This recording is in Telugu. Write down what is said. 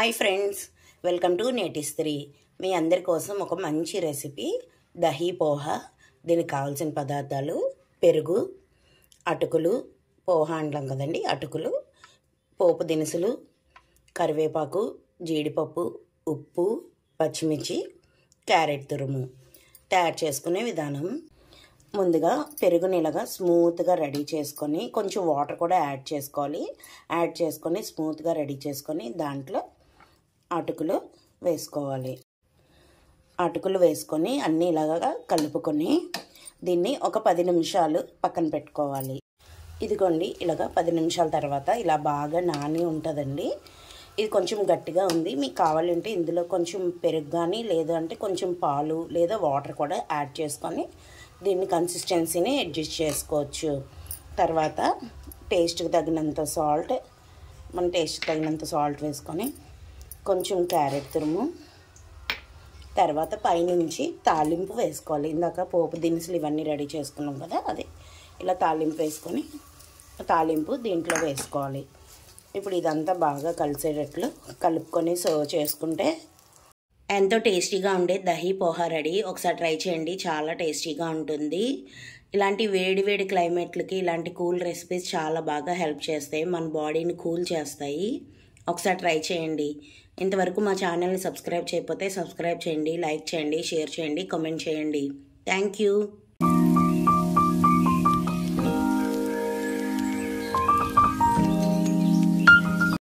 Hi friends, welcome to Netistree. మీ అందరి కోసం ఒక మంచి రెసిపీ దహీ పోహా. దీనికి కావాల్సిన పదార్థాలు పెరుగు, అటుకులు, పోహా అంటాం కదండి, అటుకులు, పోపు దినుసులు, కరివేపాకు, జీడిపప్పు, ఉప్పు, పచ్చిమిర్చి, క్యారెట్ తురుము. తయారు చేసుకునే విధానం: ముందుగా పెరుగుని ఇలాగా స్మూత్గా రెడీ చేసుకొని కొంచెం వాటర్ కూడా యాడ్ చేసుకొని స్మూత్గా రెడీ చేసుకొని దాంట్లో అటుకులు వేసుకోవాలి. అటుకులు వేసుకొని అన్నీ ఇలాగా కలుపుకొని దీన్ని ఒక 10 నిమిషాలు పక్కన పెట్టుకోవాలి. ఇదిగోండి, ఇలాగా 10 నిమిషాల తర్వాత ఇలా బాగా నాని ఉంటుందండి. ఇది కొంచెం గట్టిగా ఉంది. మీకు కావాలంటే ఇందులో కొంచెం పెరుగు కానీ లేదు అంటే కొంచెం పాలు లేదా వాటర్ కూడా యాడ్ చేసుకొని దీన్ని కన్సిస్టెన్సీని అడ్జస్ట్ చేసుకోవచ్చు. తర్వాత టేస్ట్కి తగినంత సాల్ట్ వేసుకొని కొంచెం క్యారెట్ తురుము, తర్వాత పైనుంచి తాలింపు వేసుకోవాలి. ఇందాక పోపు దినుసులు ఇవన్నీ రెడీ చేసుకున్నాం కదా, అది ఇలా తాలింపు వేసుకొని తాలింపు దీంట్లో వేసుకోవాలి. ఇప్పుడు ఇదంతా బాగా కలిసేటట్లు కలుపుకొని సర్వ్ చేసుకుంటే ఎంతో టేస్టీగా ఉండే దహీ పోహా రెడీ. ఒకసారి ట్రై చేయండి, చాలా టేస్టీగా ఉంటుంది. ఇలాంటి వేడి క్లైమేట్లకి ఇలాంటి కూల్ రెసిపీస్ చాలా బాగా హెల్ప్ చేస్తాయి, మన బాడీని కూల్ చేస్తాయి. ఒకసారి ట్రై చేయండి. ఇంతవరకు మా ఛానల్ని సబ్స్క్రైబ్ చేయకపోతే సబ్స్క్రైబ్ చేయండి, లైక్ చేయండి, షేర్ చేయండి, కామెంట్ చేయండి. Thank you.